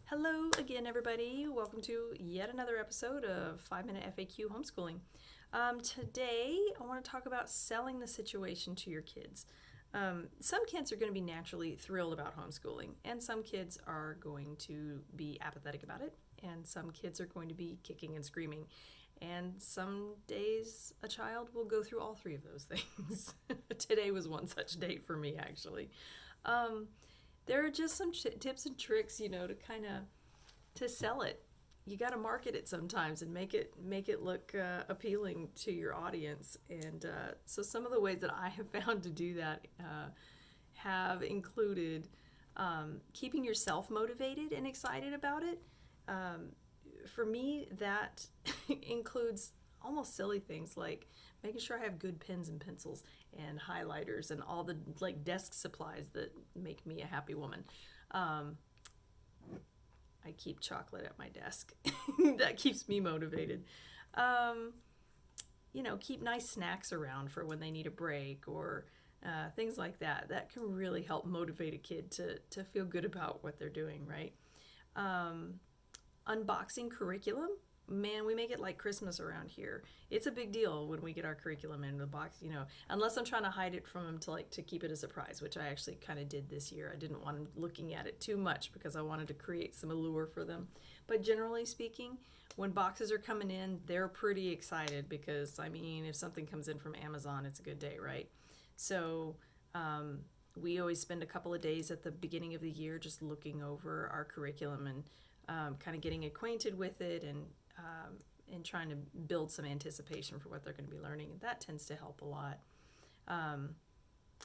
Hello again, everybody. Welcome to yet another episode of 5 Minute FAQ Homeschooling. Today, I want to talk about selling the situation to your kids. Some kids are going to be naturally thrilled about homeschooling, and some kids are going to be apathetic about it, and some kids are going to be kicking and screaming. And some days, a child will go through all three of those things. Today was one such day for me, actually. Um, there are just some tips and tricks, to kind of to sell it. You got to market it sometimes and make it look appealing to your audience. And so some of the ways that I have found to do that have included keeping yourself motivated and excited about it. For me, that includes almost silly things like making sure I have good pens and pencils and highlighters and all the like desk supplies that make me a happy woman. I keep chocolate at my desk. That keeps me motivated. Um, Keep nice snacks around for when they need a break or things like that. That can really help motivate a kid to feel good about what they're doing, right? Um, Unboxing curriculum, man, we make it like Christmas around here. It's a big deal when we get our curriculum in the box, unless I'm trying to hide it from them to keep it a surprise, which I actually kind of did this year. I didn't want them looking at it too much because I wanted to create some allure for them. But generally speaking, when boxes are coming in, they're pretty excited because, if something comes in from Amazon, it's a good day, right? So, we always spend a couple of days at the beginning of the year just looking over our curriculum and kind of getting acquainted with it and trying to build some anticipation for what they're going to be learning. And that tends to help a lot.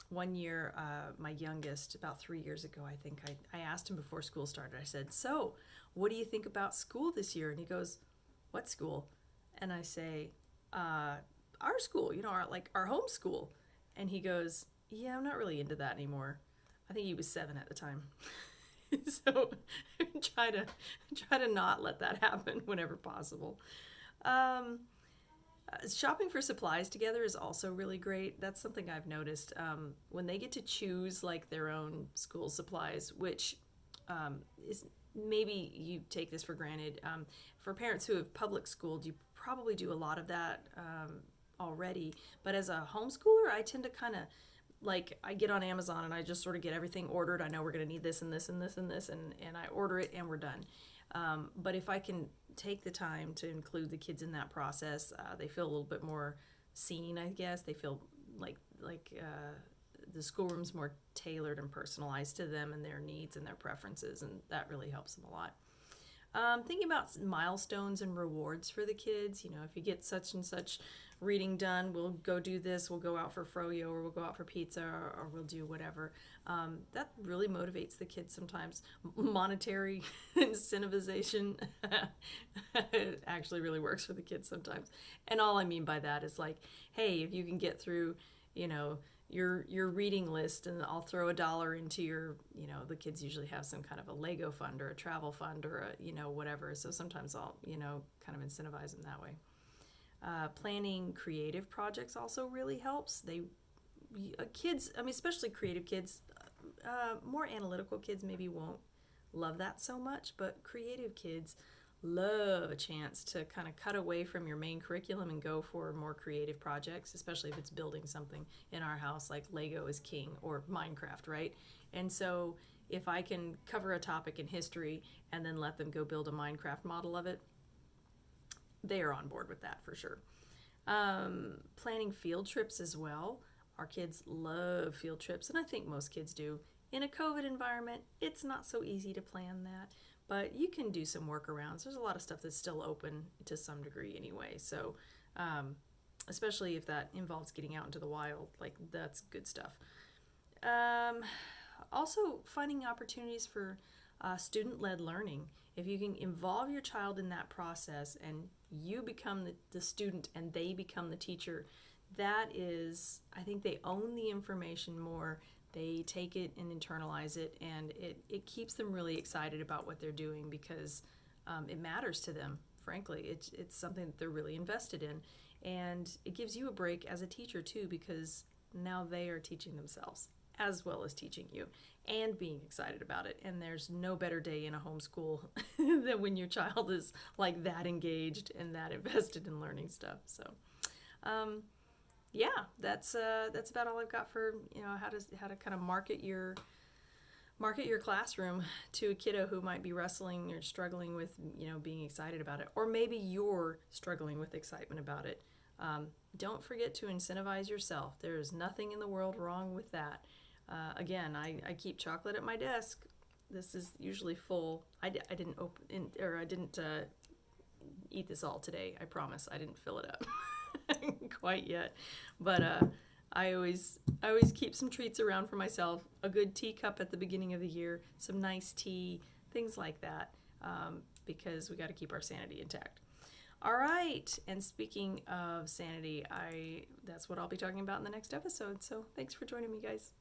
One year, my youngest, about 3 years ago, I think, I asked him before school started, I said, "So, what do you think about school this year?" And he goes, "What school?" And I say, "Our school, our homeschool." And he goes, "Yeah, I'm not really into that anymore." I think he was 7 at the time. So try to not let that happen whenever possible. Um, Shopping for supplies together is also really great. That's something I've noticed. When they get to choose like their own school supplies, which is maybe you take this for granted. For parents who have public schooled, you probably do a lot of that already. But as a homeschooler, I tend to kind of like I get on Amazon and I just sort of get everything ordered. I know we're going to need this and this and this and this, and I order it and we're done. But if I can take the time to include the kids in that process, they feel a little bit more seen, I guess. They feel like the schoolroom's more tailored and personalized to them and their needs and their preferences, and that really helps them a lot. Thinking about milestones and rewards for the kids. If you get such and such reading done, we'll go do this, we'll go out for froyo, or we'll go out for pizza, or we'll do whatever. That really motivates the kids sometimes. Monetary incentivization actually really works for the kids sometimes. And all I mean by that is like, hey, if you can get through, your reading list, and I'll throw $1 into your, the kids usually have some kind of a Lego fund or a travel fund or whatever. So sometimes I'll, kind of incentivize them that way. Planning creative projects also really helps. Kids, especially creative kids, more analytical kids maybe won't love that so much, but creative kids love a chance to kind of cut away from your main curriculum and go for more creative projects, especially if it's building something. In our house, like Lego is king, or Minecraft, right? And so if I can cover a topic in history and then let them go build a Minecraft model of it, they are on board with that for sure. Planning field trips as well. Our kids love field trips, and I think most kids do. In a COVID environment, it's not so easy to plan that, but you can do some workarounds. There's a lot of stuff that's still open to some degree anyway. So, especially if that involves getting out into the wild, like that's good stuff. Also, finding opportunities for student-led learning. If you can involve your child in that process and you become the student and they become the teacher, that is, I think they own the information more. They take it and internalize it, and it keeps them really excited about what they're doing because it matters to them, frankly. It's something that they're really invested in. And it gives you a break as a teacher, too, because now they are teaching themselves. as well as teaching you and being excited about it. And there's no better day in a homeschool than when your child is like that engaged and that invested in learning stuff. So, yeah, that's about all I've got for how to kind of market your classroom to a kiddo who might be wrestling or struggling with being excited about it, or maybe you're struggling with excitement about it. Don't forget to incentivize yourself. There is nothing in the world wrong with that. Again, I keep chocolate at my desk. This is usually full. I didn't eat this all today. I promise. I didn't fill it up quite yet, but I always keep some treats around for myself. A good teacup at the beginning of the year, some nice tea, things like that, because we got to keep our sanity intact. All right, and speaking of sanity, that's what I'll be talking about in the next episode. So thanks for joining me, guys.